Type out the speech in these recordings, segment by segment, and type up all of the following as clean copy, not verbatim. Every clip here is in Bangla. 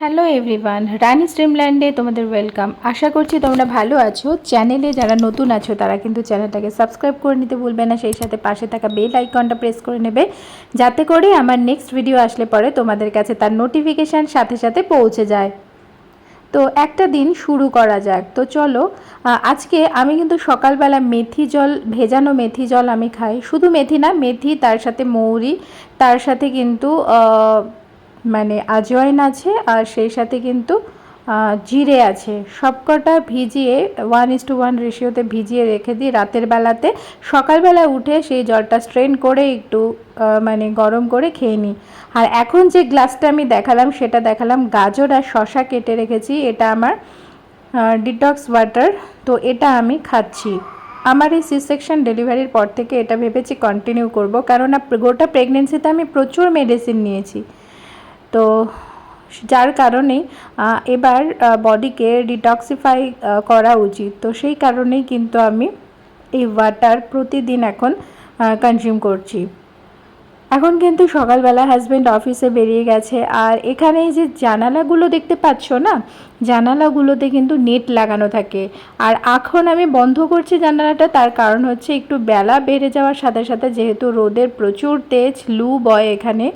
হ্যালো এভরিওয়ান, রানি স্ট্রিমল্যান্ডে তোমাদের ওয়েলকাম। আশা করছি তোমরা ভালো আছো। চ্যানেলে যারা নতুন আছো তারা কিন্তু চ্যানেলটাকে সাবস্ক্রাইব করে নিতে ভুলবে না, সেই সাথে পাশে থাকা বেল আইকনটা প্রেস করে নেবে, যাতে করে আমার নেক্সট ভিডিও আসলে পরে তোমাদের কাছে তার নোটিফিকেশান সাথে সাথে পৌঁছে যায়। তো একটা দিন শুরু করা যাক। তো চলো, আজকে আমি কিন্তু সকালবেলা মেথি জল, ভেজানো মেথি জল আমি খাই। শুধু মেথি না, মেথি তার সাথে মৌরি, তার সাথে কিন্তু মানে আজওয়াইন আছে, আর সেই সাথে কিন্তু জিরে আছে। সবকটা ভিজিয়ে 1:1 রেশিওতে ভিজিয়ে রেখে দিই রাতের বেলাতে। সকালবেলা উঠে সেই জলটা স্ট্রেন করে একটু মানে গরম করে খেয়ে নিই। আর এখন যে গ্লাসটা আমি দেখালাম সেটা দেখালাম গাজর আর শশা কেটে রেখেছি, এটা আমার ডিটক্স ওয়াটার। তো এটা আমি খাচ্ছি। আমার এই সি সেকশন ডেলিভারির পর থেকে এটা ভেবেছি কন্টিনিউ করব, কেননা গোটা প্রেগনেন্সিতে আমি প্রচুর মেডিসিন নিয়েছি। তো যার কারণে এবার বডিকে ডিটক্সিফাই করা উচিত। তো সেই কারণেই কিন্তু আমি এই ওয়াটার প্রতিদিন এখন কনজিউম করছি। এখন কিন্তু সকালবেলা হাজব্যান্ড অফিসে বেরিয়ে গেছে, আর এখানে এই যে জানালাগুলো দেখতে পাচ্ছ না, জানালাগুলোতে কিন্তু নেট লাগানো থাকে। আর এখন আমি বন্ধ করছি জানালাটা, তার কারণ হচ্ছে একটু বেলা বেড়ে যাওয়ার সাথে সাথে যেহেতু রোদের প্রচুর তেজ, লু বয় এখানে।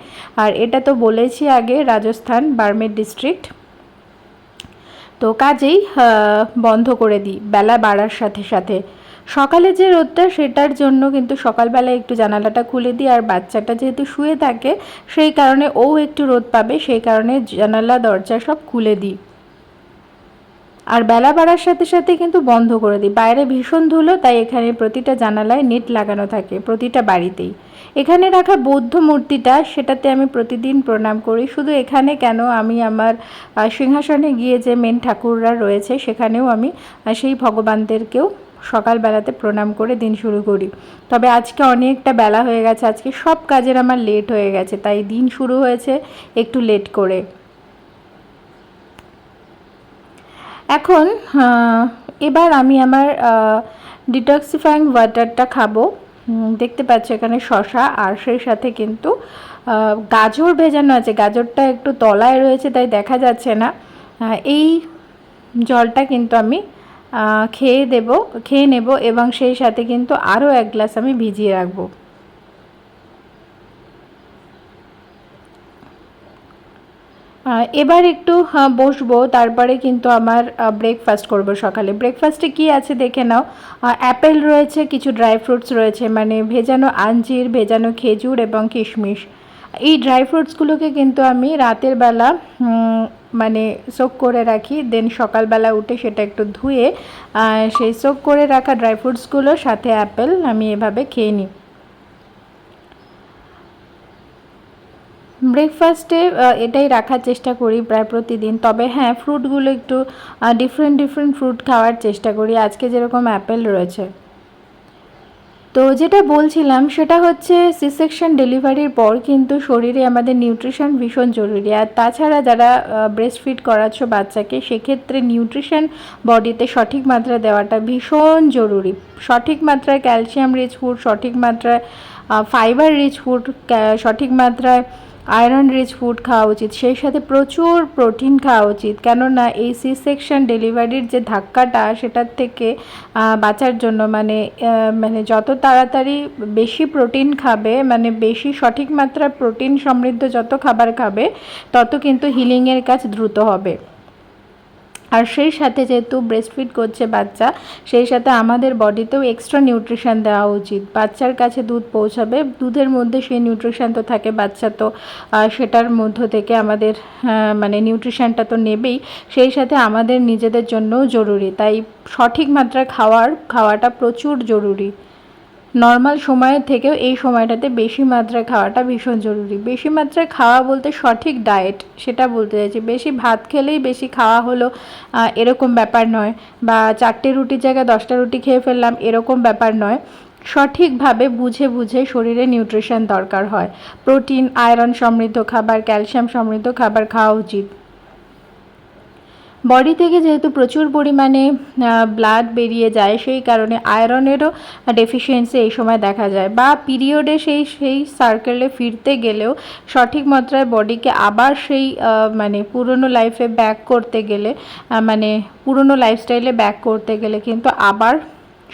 আর এটা তো বলেছি আগে, রাজস্থান বারমের ডিস্ট্রিক্ট। তো কাজেই বন্ধ করে দিই বেলা বাড়ার সাথে সাথে। সকালে যে রোদটা, সেটার জন্য কিন্তু সকালবেলা একটু জানালাটা খুলে দিই। আর বাচ্চাটা যেহেতু শুয়ে থাকে, সেই কারণে ও একটু রোদ পাবে, সেই কারণে জানালা দরজা সব খুলে দিই। আর বেলা বাড়ার সাথে সাথে কিন্তু বন্ধ করে দিই। বাইরে ভীষণ ধুলো, তাই এখানে প্রতিটা জানালায় নেট লাগানো থাকে, প্রতিটা বাড়িতেই। এখানে রাখা বৌদ্ধ মূর্তিটা, সেটাতে আমি প্রতিদিন প্রণাম করি। শুধু এখানে কেন, আমি আমার সিংহাসনে গিয়ে যে মেন ঠাকুররা রয়েছে সেখানেও আমি সেই ভগবানদেরকেও সকালবেলাতে প্রণাম করে দিন শুরু করি। তবে আজকে অনেকটা বেলা হয়ে গেছে, আজকে সব কাজের আমার লেট হয়ে গেছে, তাই দিন শুরু হয়েছে একটু লেট করে। এখন এবার আমি আমার ডিটক্সিফাইং ওয়াটারটা খাবো। দেখতে পাচ্ছ এখানে শশা, আর সেই সাথে কিন্তু গাজর ভেজানো আছে। গাজরটা একটু তলায় রয়েছে তাই দেখা যাচ্ছে না। এই জলটা কিন্তু আমি খেয়ে নেব, এবং সেই সাথে কিন্তু আরও 1 গ্লাস আমি ভিজিয়ে রাখবো। এবার একটু বসবো, তারপরে কিন্তু আমার ব্রেকফাস্ট করব। সকালে ব্রেকফাস্টে কি আছে দেখে নাও। অ্যাপেল রয়েছে, কিছু ড্রাই ফ্রুটস রয়েছে, মানে ভেজানো আঞ্জির, ভেজানো খেজুর এবং কিশমিশ। এই ড্রাই ফ্রুটসগুলোকে কিন্তু আমি রাতের বেলা মানে সোক করে রাখি, দেন সকালবেলা উঠে সেটা একটু ধুয়ে সেই সোক করে রাখা ড্রাই ফ্রুটসগুলোর সাথে অ্যাপেল আমি এভাবে খেয়ে নিই ব্রেকফাস্টে। এটাই রাখার চেষ্টা করি প্রায় প্রতিদিন। তবে হ্যাঁ, ফ্রুটগুলো একটু ডিফারেন্ট ফ্রুট খাওয়ার চেষ্টা করি। আজকে যেরকম অ্যাপেল রয়েছে। তো যেটা বলছিলাম সেটা হচ্ছে, সি সেকশন ডেলিভারির পর কিন্তু শরীরে আমাদের নিউট্রিশন ভীষণ জরুরি। আর তাছাড়া যারা ব্রেস্ট ফিড করাচ্ছ বাচ্চাকে, সেক্ষেত্রে নিউট্রিশন বডিতে সঠিক মাত্রায় দেওয়াটা ভীষণ জরুরি। সঠিক মাত্রায় ক্যালসিয়াম রিচ ফুড, সঠিক মাত্রায় ফাইবার রিচ ফুড, সঠিক মাত্রায় আয়রন রিচ ফুড খাওয়া উচিত। সেই সাথে প্রচুর প্রোটিন খাওয়া উচিত, কেননা এই সি সেকশন ডেলিভারির যে ধাক্কাটা, সেটার থেকে বাঁচার জন্য মানে যত তাড়াতাড়ি বেশি প্রোটিন খাবে, মানে বেশি সঠিক মাত্রায় প্রোটিন সমৃদ্ধ যত খাবার খাবে, তত কিন্তু হিলিংয়ের কাজ দ্রুত হবে। আর সেই সাথে যেহেতু ব্রেস্টফিড করছে বাচ্চা, সেই সাথে আমাদের বডিতেও এক্সট্রা নিউট্রিশন দেওয়া উচিত। বাচ্চার কাছে দুধ পৌঁছাবে, দুধের মধ্যে সেই নিউট্রিশন তো থাকে, বাচ্চা তো সেটার মধ্য থেকে আমাদের মানে নিউট্রিশনটা তো নেবেই, সেই সাথে আমাদের নিজেদের জন্যও জরুরি। তাই সঠিক মাত্রায় খাওয়াটা প্রচুর জরুরি। নর্মাল সময়ের থেকেও এই সময়টাতে বেশি মাত্রায় খাওয়াটা ভীষণ জরুরি। বেশি মাত্রায় খাওয়া বলতে সঠিক ডায়েট, সেটা বলতে চাইছি। বেশি ভাত খেলেই বেশি খাওয়া হলো এরকম ব্যাপার নয়, বা 4টে রুটির জায়গায় 10টা রুটি খেয়ে ফেললাম এরকম ব্যাপার নয়। সঠিকভাবে বুঝে বুঝে শরীরে নিউট্রিশন দরকার হয়। প্রোটিন, আয়রন সমৃদ্ধ খাবার, ক্যালসিয়াম সমৃদ্ধ খাবার খাওয়া উচিত। বডি থেকে যেহেতু প্রচুর পরিমাণে ব্লাড বেরিয়ে যায়, সেই কারণে আয়রনেরও ডেফিসিয়েন্সি এই সময় দেখা যায়, বা পিরিয়ডে সেই সার্কেলে ফিরতে গেলেও সঠিক মাত্রায় বডিকে আবার সেই মানে পুরনো লাইফে ব্যাক করতে গেলে, মানে পুরনো লাইফস্টাইলে ব্যাক করতে গেলে কিন্তু আবার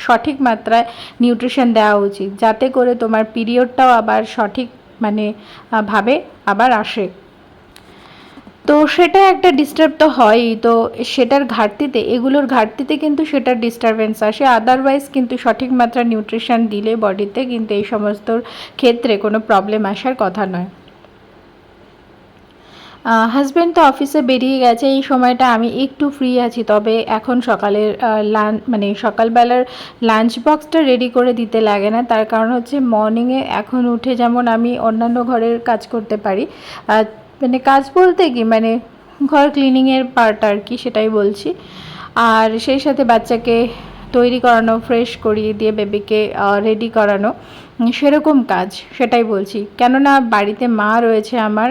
সঠিক মাত্রায় নিউট্রিশন দেওয়া উচিত, যাতে করে তোমার পিরিয়ডটাও আবার সঠিক মানে ভাবে আবার আসে। তো সেটা একটা ডিস্টার্ব তো হয়ই, তো সেটার ঘাটতিতে, এগুলোর ঘাটতিতে কিন্তু সেটার ডিস্টারবেন্স আসে। আদারওয়াইজ কিন্তু সঠিক মাত্রা নিউট্রিশন দিলে বডিতে কিন্তু এই সমস্ত ক্ষেত্রে কোনো প্রবলেম আসার কথা নয়। হাজব্যান্ড তো অফিসে বেরিয়ে গেছে, এই সময়টা আমি একটু ফ্রি আছি, তবে এখন সকালের মানে সকালবেলার লাঞ্চ বক্সটা রেডি করে দিতে লাগে না। তার কারণ হচ্ছে মর্নিংয়ে এখন উঠে যেমন আমি অন্যান্য ঘরের কাজ করতে পারি, মানে কাজ বলতে কি মানে ঘর ক্লিনিংয়ের পার্ট আর কি, সেটাই বলছি। আর সেই সাথে বাচ্চাকে তৈরি করানো, ফ্রেশ করিয়ে দিয়ে বেবিকে রেডি করানো, সেরকম কাজ, সেটাই বলছি। কেননা বাড়িতে মা রয়েছে আমার,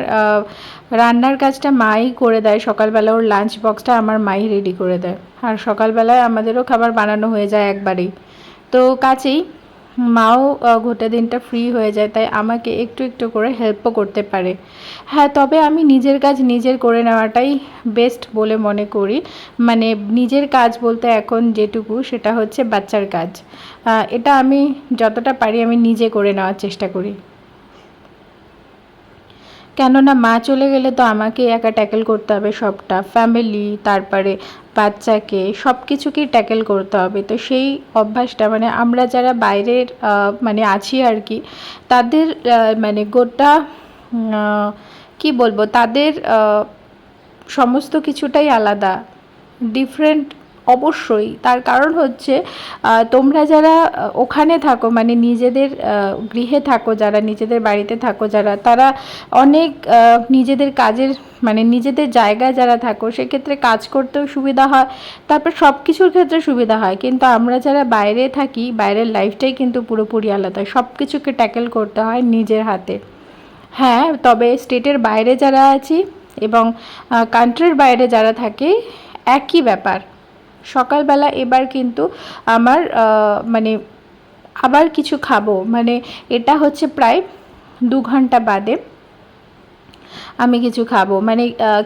রান্নার কাজটা মাই করে দেয়, সকালবেলা ওর লাঞ্চ বক্সটা আমার মাই রেডি করে দেয়, আর সকালবেলায় আমাদেরও খাবার বানানো হয়ে যায় একবারেই। তো কাছেই মাও গোটা দিনটা ফ্রি হয়ে যায়, তাই আমাকে একটু একটু করে হেল্পও করতে পারে। হ্যাঁ, তবে আমি নিজের কাজ নিজের করে নেওয়াটাই বেস্ট বলে মনে করি। মানে নিজের কাজ বলতে এখন যেটুকু, সেটা হচ্ছে বাচ্চার কাজ। এটা আমি যতটা পারি আমি নিজে করে নেওয়ার চেষ্টা করি। কেননা মা চলে গেলে তো আমাকে একা ট্যাকেল করতে হবে সবটা, ফ্যামিলি, তারপরে বাচ্চাকে, সব কিছুকেই ট্যাকেল করতে হবে। তো সেই অভ্যাসটা মানে আমরা যারা বাইরের মানে আছি আর কি, তাদের মানে গোটা কি বলবো, তাদের সমস্ত কিছুটাই আলাদা, ডিফারেন্ট। অবশ্যই, তার কারণ হচ্ছে তোমরা যারা ওখানে থাকো, মানে নিজেদের গৃহে থাকো, যারা নিজেদের বাড়িতে থাকো, যারা, তারা অনেক নিজেদের কাজের মানে নিজেদের জায়গায় যারা থাকো, সেক্ষেত্রে কাজ করতেও সুবিধা হয়, তারপর সব কিছুর ক্ষেত্রে সুবিধা হয়। কিন্তু আমরা যারা বাইরে থাকি, বাইরের লাইফটাই কিন্তু পুরোপুরি আলাদা, সব কিছুকে ট্যাকেল করতে হয় নিজের হাতে। হ্যাঁ, তবে স্টেটের বাইরে যারা আছি এবং কান্ট্রির বাইরে যারা থাকে, একই ব্যাপার। সকালবেলা এবার কিন্তু আমার মানে আবার কিছু খাবো, মানে এটা হচ্ছে প্রায় 2 ঘন্টা বাদে আমি কিছু খাবো, মানে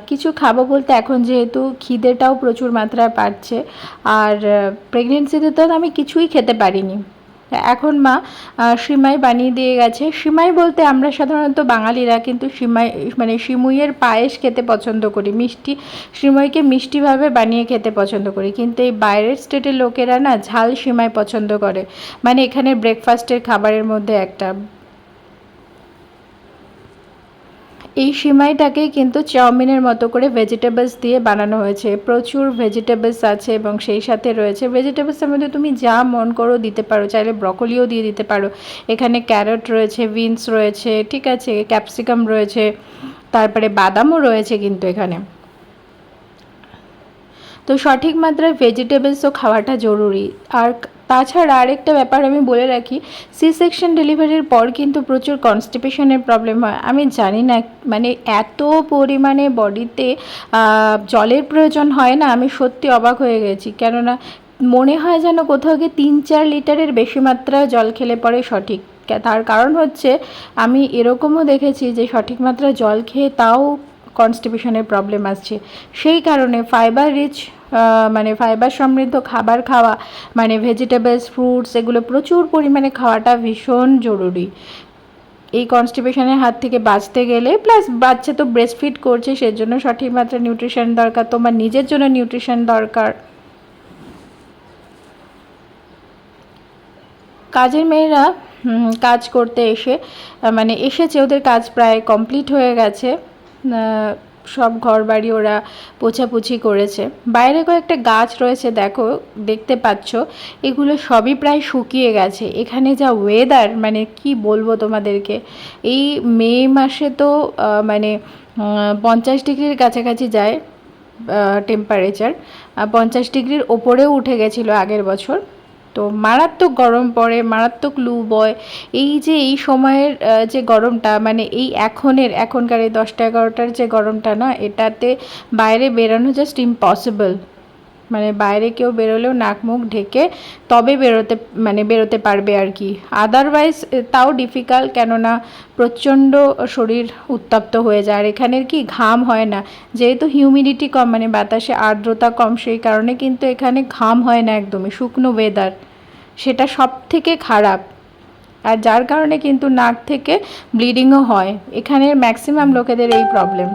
কিছু খাবো বলতে এখন যেহেতু খিদেটাও প্রচুর মাত্রায় বাড়ছে, আর প্রেগনেন্সিতে তো আমি কিছুই খেতে পারিনি। এখন মা সিমাই বানিয়ে দিয়ে গেছে। সিমাই বলতে আমরা সাধারণত বাঙালিরা কিন্তু সিমাই মানে সিমুইয়ের পায়েস খেতে পছন্দ করি, মিষ্টি সিমাইকে মিষ্টিভাবে বানিয়ে খেতে পছন্দ করি। কিন্তু এই বাইরের স্টেটের লোকেরা না ঝাল সিমাই পছন্দ করে, মানে এখানে ব্রেকফাস্টের খাবারের মধ্যে একটা। এই সিমাইটাকেই কিন্তু চাউমিনের মতো করে ভেজিটেবলস দিয়ে বানানো হয়েছে, প্রচুর ভেজিটেবলস আছে এবং সেই সাথে রয়েছে, ভেজিটেবলসের মধ্যে তুমি যা মন করো দিতে পারো, চাইলে ব্রকলিও দিয়ে দিতে পারো। এখানে ক্যারট রয়েছে, বিনস রয়েছে, ঠিক আছে, ক্যাপসিকাম রয়েছে, তারপরে বাদামও রয়েছে কিন্তু এখানে। তো সঠিক মাত্রায় ভেজিটেবলসও খাওয়াটা জরুরি। আর তাছাড়া আরেকটা ব্যাপার আমি বলে রাখি, সি সেকশন ডেলিভারির পর কিন্তু প্রচুর কনস্টিপেশনের প্রবলেম হয়। আমি জানি না, মানে এত পরিমাণে বডিতে জলের প্রয়োজন হয় না, আমি সত্যি অবাক হয়ে গেছি। কেননা মনে হয় যেন কোথাও গিয়ে 3-4 লিটারের বেশি মাত্রায় জল খেলে পরে সঠিক। তার কারণ হচ্ছে আমি এরকমও দেখেছি যে সঠিক মাত্রায় জল খেয়ে তাও কনস্টিপেশনের প্রবলেম আসছে। সেই কারণে ফাইবার রিচ মানে ফাইবার সমৃদ্ধ খাবার খাওয়া, মানে ভেজিটেবলস, ফ্রুটস, এগুলো প্রচুর পরিমাণে খাওয়াটা ভীষণ জরুরি এই কনস্টিপেশনের হাত থেকে বাঁচতে গেলে। প্লাস বাচ্চা তো ব্রেস্টফিড করছে, সেজন্য সঠিক মাত্রায় নিউট্রিশন দরকার, তোমার নিজের জন্য নিউট্রিশন দরকার। কাজের মেয়েরা কাজ করতে এসে মানে এসেছে, ওদের কাজ প্রায় কমপ্লিট হয়ে গেছে, সব ঘর বাড়ি ওরা পোছাপুছি করেছে। বাইরে কয়েকটা গাছ রয়েছে, দেখো, দেখতে পাচ্ছ, এগুলো সবই প্রায় শুকিয়ে গেছে। এখানে যা ওয়েদার, মানে কি বলবো তোমাদেরকে, এই মে মাসে তো মানে 50 ডিগ্রির কাছাকাছি যায় টেম্পারেচার, 50 ডিগ্রির ওপরেও উঠে গেছিলো আগের বছর। তো মারাত্মক গরম পড়ে, মারাত্মক লু বয়। এই যে এই সময়ের যে গরমটা, মানে এই এখনকার এই 10টা 11টার যে গরমটা না, এটাতে বাইরে বেরোনো জাস্ট ইম্পসিবল। মানে বাইরে কেউ বেরোলেও নাক মুখ ঢেকে তবে বেরোতে পারবে আর কি। আদারওয়াইজ তাও ডিফিকাল্ট, কেননা প্রচণ্ড শরীর উত্তপ্ত হয়ে যায়। আর এখানের কি ঘাম হয় না, যেহেতু হিউমিডিটি কম, মানে বাতাসে আর্দ্রতা কম, সেই কারণে কিন্তু এখানে ঘাম হয় না, একদমই শুকনো ওয়েদার। সেটা সব থেকে খারাপ। আর যার কারণে কিন্তু নাক থেকে ব্লিডিংও হয়। এখানের ম্যাক্সিমাম লোকেদের এই প্রবলেম।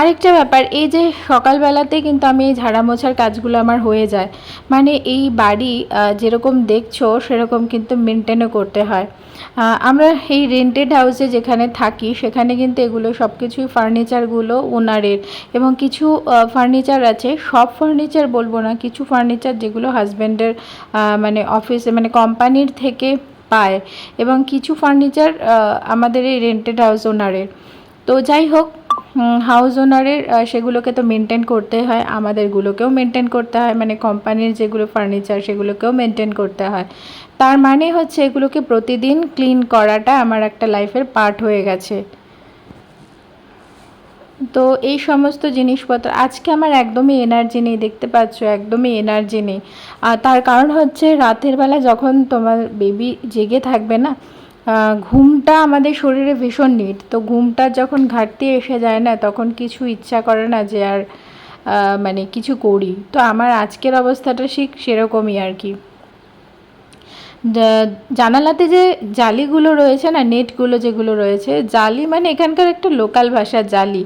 আরেকটা ব্যাপার, এই যে সকালবেলাতে কিন্তু আমি এই ঝাড়া মোছার কাজগুলো আমার হয়ে যায়, মানে এই বাড়ি যেরকম দেখছো সেরকম কিন্তু মেনটেনও করতে হয়। আমরা এই রেন্টেড হাউসে যেখানে থাকি সেখানে কিন্তু এগুলো সব কিছুই ফার্নিচারগুলো ওনারের, এবং কিছু ফার্নিচার আছে, সব ফার্নিচার বলবো না, কিছু ফার্নিচার যেগুলো হাজব্যান্ডের মানে অফিসে মানে কোম্পানির থেকে পায়, এবং কিছু ফার্নিচার আমাদের এই রেন্টেড হাউস ওনারের। তো যাই হোক, হাউস ওনারের সেগুলোকে তো মেনটেন করতে হয়, আমাদেরগুলোকেও মেনটেন করতে হয়, মানে কোম্পানির যেগুলো ফার্নিচার সেগুলোকেও মেনটেন করতে হয়। তার মানে হচ্ছে এগুলোকে প্রতিদিন ক্লিন করাটা আমার একটা লাইফের পার্ট হয়ে গেছে। তো এই সমস্ত জিনিসপত্র আজকে আমার একদমই এনার্জি নেই, দেখতে পাচ্ছ একদমই এনার্জি নেই। তার কারণ হচ্ছে রাতের বেলা যখন তোমার বেবি জেগে থাকবে না, ঘুমটা আমাদের শরীরে ভীষণ নিড। তো ঘুমটার যখন ঘাটতি এসে যায় না, তখন কিছু ইচ্ছা করে না যে আর মানে কিছু করি। তো আমার আজকের অবস্থাটা ঠিক সেরকমই আর কি। জানালাতে যে জালিগুলো রয়েছে না, নেটগুলো যেগুলো রয়েছে, জালি মানে এখানকার একটা লোকাল ভাষা জালি,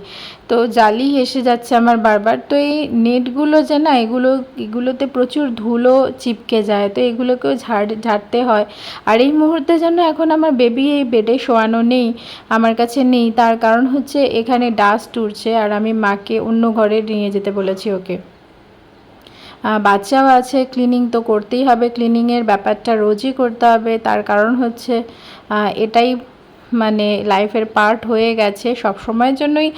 তো জালি এসে যাচ্ছে আমার বারবার। তো এই নেটগুলো যে না, এগুলোতে প্রচুর ধুলো চিপকে যায়, তো এগুলোকেও ঝাড়তে হয়। আর এই মুহূর্তে যেন এখন আমার বেবি এই বেডে শোয়ানো নেই, আমার কাছে নেই, তার কারণ হচ্ছে এখানে ডাস্ট উড়ছে, আর আমি মাকে অন্য ঘরে নিয়ে যেতে বলেছি ওকে। বাচ্চাও আছে, ক্লিনিং তো করতেই হবে, ক্লিনিংয়ের ব্যাপারটা রোজই করতে হবে, তার কারণ হচ্ছে এটাই মানে লাইফের পার্ট হয়ে গেছে। সব সময়ের জন্যই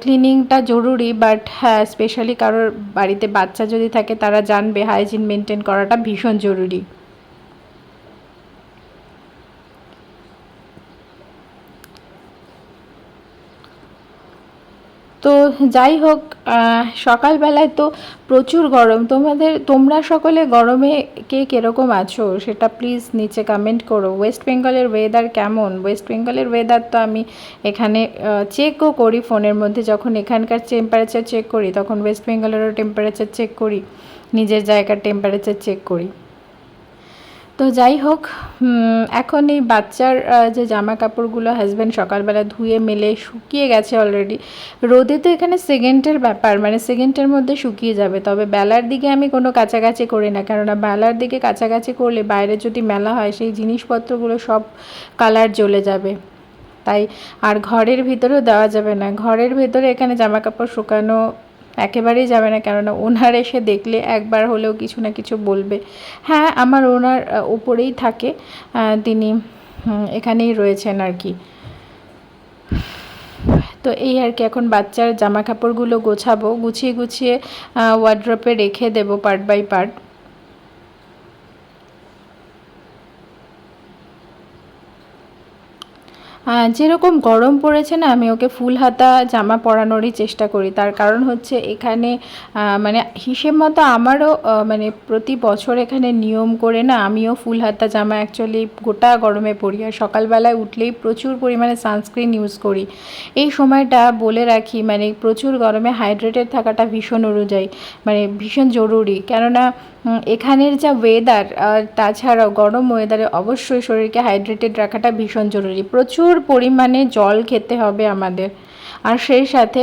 ক্লিনিংটা জরুরি, বাট হ্যাঁ, স্পেশালি কারোর বাড়িতে বাচ্চা যদি থাকে তারা জানবে হাইজিন মেনটেন করাটা ভীষণ জরুরি। তো যাই হোক, সকালবেলায় তো প্রচুর গরম। তোমরা সকলে গরমে কে কীরকম আছো সেটা প্লিজ নিচে কমেন্ট করো। ওয়েস্ট বেঙ্গলের ওয়েদার কেমন? ওয়েস্ট বেঙ্গলের ওয়েদার তো আমি এখানে চেকও করি ফোনের মধ্যে, যখন এখানকার টেম্পারেচার চেক করি তখন ওয়েস্ট বেঙ্গলেরও টেম্পারেচার চেক করি, নিজের জায়গার টেম্পারেচার চেক করি। তো যাই হোক, এখন এই বাচ্চার যে জামা কাপড়গুলো হাজব্যান্ড সকালবেলা ধুয়ে মেলে শুকিয়ে গেছে অলরেডি। রোদে তো এখানে সেকেন্ডের ব্যাপার, মানে সেকেন্ডের মধ্যে শুকিয়ে যাবে। তবে বেলার দিকে আমি কোনো কাছাকাছি করি না, কেননা বেলার দিকে কাছাকাছি করলে বাইরে যদি মেলা হয় সেই জিনিসপত্রগুলো সব কালার জ্বলে যাবে, তাই। আর ঘরের ভিতরেও দেওয়া যাবে না, ঘরের ভেতরে এখানে জামা কাপড় শুকানো একেবারেই যাবে না, কেননা ওনার এসে দেখলে একবার হলেও কিছু না কিছু বলবে। হ্যাঁ, আমার ওনার উপরেই থাকে, তিনি এখানেই রয়েছেন আর কি। তো এই আর কি, এখন বাচ্চার জামা কাপড়গুলো গোছাবো, গুছিয়ে গুছিয়ে ওয়ার্ড্রপে রেখে দেবো পার্ট বাই পার্ট। যেরকম গরম পড়েছে না, আমি ওকে ফুল হাতা জামা পরানোরই চেষ্টা করি। তার কারণ হচ্ছে এখানে মানে হিসেব মতো আমারও মানে প্রতি বছর এখানে নিয়ম করে না, আমিও ফুল হাতা জামা অ্যাকচুয়ালি গোটা গরমে পরি। আর সকালবেলায় উঠলেই প্রচুর পরিমাণে সানস্ক্রিন ইউজ করি। এই সময়টা বলে রাখি, মানে প্রচুর গরমে হাইড্রেটেড থাকাটা ভীষণ অনুযায়ী মানে ভীষণ জরুরি, কেননা এখানের যা ওয়েদার, আর তাছাড়াও গরম ওয়েদারে অবশ্যই শরীরকে হাইড্রেটেড রাখাটা ভীষণ জরুরি। প্রচুর পরিমাণে জল খেতে হবে আমাদের। আর সেই সাথে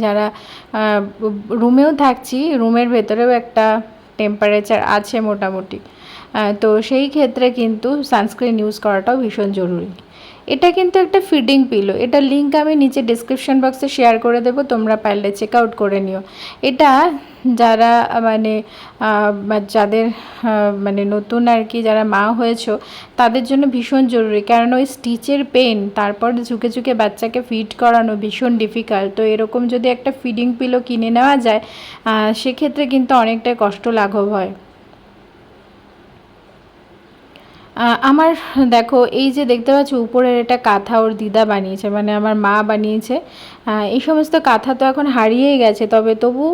যারা রুমেও থাকছি, রুমের ভেতরেও একটা টেম্পারেচার আছে মোটামুটি, তো সেই ক্ষেত্রে কিন্তু সানস্ক্রিন ইউজ করাটাও ভীষণ জরুরি। এটা কিন্তু একটা ফিডিং পিলো, এটা লিঙ্ক আমি নিচে ডিসক্রিপশন বক্সে শেয়ার করে দেবো, তোমরা পারলে চেক আউট করে নিও। এটা যারা মানে যাদের মানে নতুন আর কি যারা মা হয়েছো তাদের জন্য ভীষণ জরুরি, কারণ ওই স্টিচের পেন তারপর ঝুঁকে ঝুঁকে বাচ্চাকে ফিড করানো ভীষণ ডিফিকাল্ট। তো এরকম যদি একটা ফিডিং পিলো কিনে নেওয়া যায় সেক্ষেত্রে কিন্তু অনেকটাই কষ্ট লাঘব হয়। আমার দেখো এই যে দেখতে পাচ্ছ উপরের এটা কাঁথা ওর দিদা বানিয়েছে, মানে আমার মা বানিয়েছে। এই সমস্ত কাঁথা তো এখন হারিয়েই গেছে, তবে তবু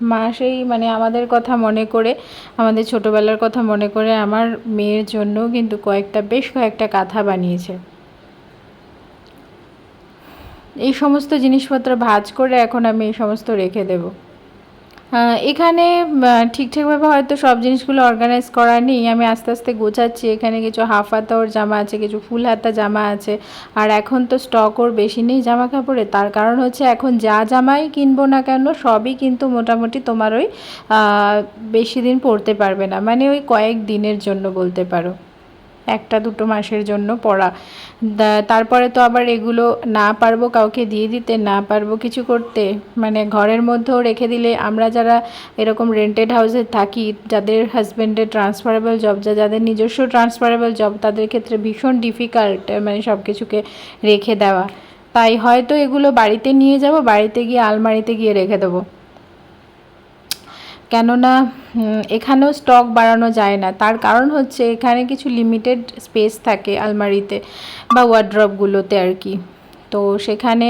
মা সেই মানে আমাদের কথা মনে করে, আমাদের ছোটোবেলার কথা মনে করে আমার মেয়ের জন্য কিন্তু বেশ কয়েকটা কাঁথা বানিয়েছে। এই সমস্ত জিনিসপত্র ভাঁজ করে এখন আমি এই সমস্ত রেখে দেবো। এখানে ঠিকঠাকভাবে হয়তো সব জিনিসগুলো অর্গানাইজ করা নেই, আমি আস্তে আস্তে গোছাচ্ছি। এখানে কিছু হাফ হাতা ওর জামা আছে, কিছু ফুল হাতা জামা আছে। আর এখন তো স্টক ওর বেশি নেই জামা কাপড়ে, তার কারণ হচ্ছে এখন যা জামাই কিনবো না কেন সবই কিন্তু মোটামুটি তোমার ওই বেশি দিন পরতে পারবে না, মানে ওই কয়েক দিনের জন্য বলতে পারো, 1-2 মাসের জন্য পরা। তারপরে তো আবার এগুলো না পারবো কাউকে দিয়ে দিতে, না পারবো কিছু করতে, মানে ঘরের মধ্যেও রেখে দিলে আমরা যারা এরকম রেন্টেড হাউসে থাকি, যাদের হাজব্যান্ডের ট্রান্সফারেবল জব, যাদের নিজস্ব ট্রান্সফারেবল জব, তাদের ক্ষেত্রে ভীষণ ডিফিকাল্ট মানে সব কিছুকে রেখে দেওয়া। তাই হয়তো এগুলো বাড়িতে নিয়ে যাব, বাড়িতে গিয়ে আলমারিতে গিয়ে রেখে দেবো, কেননা এখানেও স্টক বাড়ানো যায় না। তার কারণ হচ্ছে এখানে কিছু লিমিটেড স্পেস থাকে আলমারিতে বা ওয়ার্ড্রপগুলোতে আর কি। তো সেখানে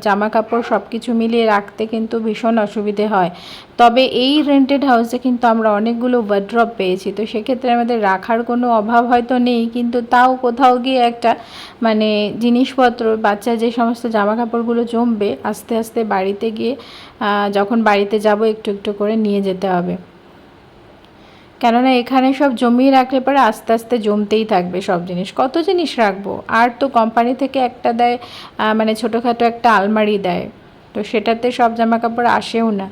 জামা কাপড় সব কিছু মিলিয়ে রাখতে কিন্তু ভীষণ অসুবিধে হয়। তবে এই রেন্টেড হাউসে কিন্তু আমরা অনেকগুলো ওয়ার্ড্রপ পেয়েছি, তো সেক্ষেত্রে আমাদের রাখার কোনো অভাব হয়তো নেই, কিন্তু তাও কোথাও গিয়ে একটা মানে জিনিসপত্র, বাচ্চা যে সমস্ত জামা কাপড়গুলো জমবে আস্তে আস্তে বাড়িতে গিয়ে যখন বাড়িতে যাব একটু একটু করে নিয়ে যেতে হবে, কেননা এখানে সব জমিয়ে রাখলে পরে আস্তে আস্তে জমতেই থাকবে সব জিনিস। কত জিনিস রাখবো, আর তো কোম্পানি থেকে একটা দেয় মানে ছোটোখাটো একটা আলমারি দেয়, তো সেটাতে সব জামা কাপড় আসেও না।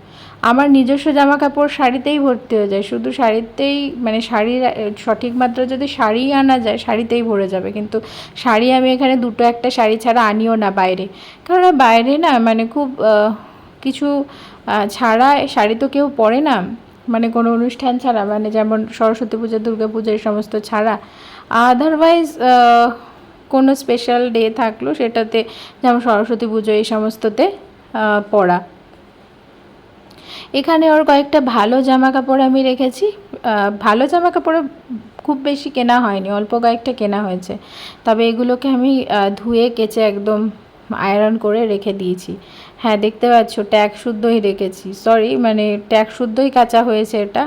আমার নিজস্ব জামা কাপড় শাড়িতেই ভর্তি হয়ে যায়, শুধু শাড়িতেই মানে শাড়ির সঠিক মাত্রা যদি শাড়ি আনা যায় শাড়িতেই ভরে যাবে, কিন্তু শাড়ি আমি এখানে 2-1 শাড়ি ছাড়া আনিও না বাইরে, কারণ বাইরে না মানে খুব কিছু ছাড়া শাড়ি তো কেউ পরে না, মানে কোনো অনুষ্ঠান ছাড়া, মানে যেমন সরস্বতী পূজা, দুর্গা পূজা এই সমস্ত ছাড়া। আদারওয়াইজ কোনো স্পেশাল ডে থাকলো সেটাতে, যেমন সরস্বতী পুজো এই সমস্ততে পরা। এখানে ওর কয়েকটা ভালো জামা কাপড় আমি রেখেছি। ভালো জামা কাপড় খুব বেশি কেনা হয়নি, অল্প কয়েকটা কেনা হয়েছে, তবে এগুলোকে আমি ধুয়ে কেচে একদম আয়রন করে রেখে দিয়েছি। হ্যাঁ দেখতে পাচ্ছ ট্যাগ শুদ্ধই রেখেছি, সরি মানে ট্যাগ শুদ্ধই কাচা হয়েছে, এটা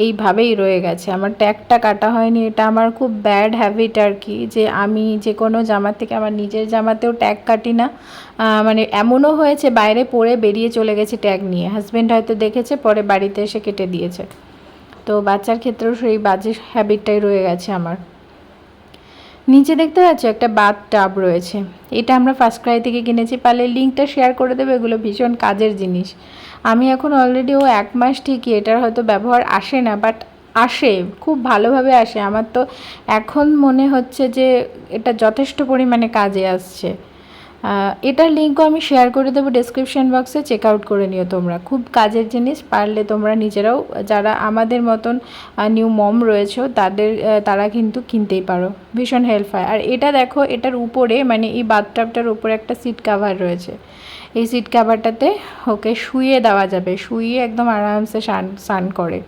এইভাবেই রয়ে গেছে, আমার ট্যাগটা কাটা হয়নি। এটা আমার খুব ব্যাড হ্যাবিট আর কি, যে আমি যে কোনো জামা থেকে আমার নিজের জামাতেও ট্যাগ কাটি না। মানে এমনও হয়েছে বাইরে পরে বেরিয়ে চলে গেছে ট্যাগ নিয়ে, হাজব্যান্ড হয়তো দেখেছে পরে বাড়িতে এসে কেটে দিয়েছে। তো বাচ্চার ক্ষেত্রেও সেই বাজে হ্যাবিটটাই রয়ে গেছে আমার। নিচে দেখতে পাচ্ছ একটা বাথ টাব রয়েছে, এটা আমরা ফার্স্ট ক্রাই থেকে কিনেছি, পারলে লিঙ্কটা শেয়ার করে দেবে, এগুলো ভীষণ কাজের জিনিস। আমি এখন অলরেডি 1 মাস ঠিকই এটার হয়তো ব্যবহার আসে না, বাট আসে, খুব ভালোভাবে আসে। আমার তো এখন মনে হচ্ছে যে এটা যথেষ্ট পরিমাণে কাজে আসছে। এটার লিঙ্কও আমি শেয়ার করে দেবো ডেসক্রিপশন বক্সে, চেক আউট করে নিও তোমরা, খুব কাজের জিনিস, পারলে তোমরা নিজেরাও যারা আমাদের মতন নিউ মম রয়েছে তারা কিন্তু কিনতেই পারো, ভীষণ হেল্প হয়। আর এটা দেখো এটার উপরে মানে এই বাথটাবটার উপরে একটা সিট কাভার রয়েছে, এই সিট কাভারটাতে ওকে শুইয়ে দেওয়া যাবে, শুইয়ে একদম আরামসে স্নান করে।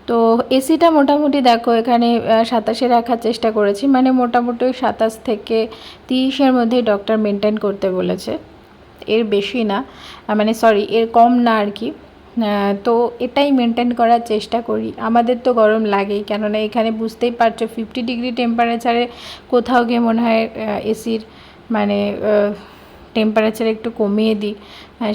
তো এসিটা মোটামুটি দেখো এখানে 27-এ রাখার চেষ্টা করেছি, মানে মোটামুটি 27 থেকে 30-এর মধ্যেই ডক্টর মেনটেন করতে বলেছে, এর বেশি না, মানে সরি এর কম না আর কি। তো এটাই মেনটেন করার চেষ্টা করি। আমাদের তো গরম লাগেই, কেননা এখানে বুঝতেই পারছো 50 ডিগ্রি টেম্পারেচারে কোথাও গিয়ে মনে হয় এসির মানে টেম্পারেচার একটু কমিয়ে দিই,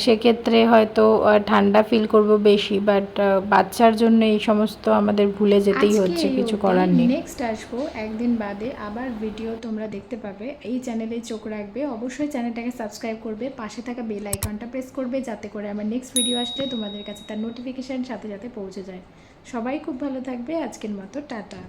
সেক্ষেত্রে হয়তো ঠান্ডা ফিল করব বেশি। বাট বাচ্চার জন্য এই সমস্ত আমাদের ভুলে যেতেই হচ্ছে, কিছু করার নেই। নেক্সট আসবো একদিন বাদে আবার ভিডিও তোমরা দেখতে পাবে। এই চ্যানেলে চোখ রাখবে, অবশ্যই চ্যানেলটাকে সাবস্ক্রাইব করবে, পাশে থাকা বেল আইকনটা প্রেস করবে, যাতে করে আমার নেক্সট ভিডিও আসলে তোমাদের কাছে তার নোটিফিকেশান সাথে সাথে পৌঁছে যায়। সবাই খুব ভালো থাকবে। আজকের মতো টাটা।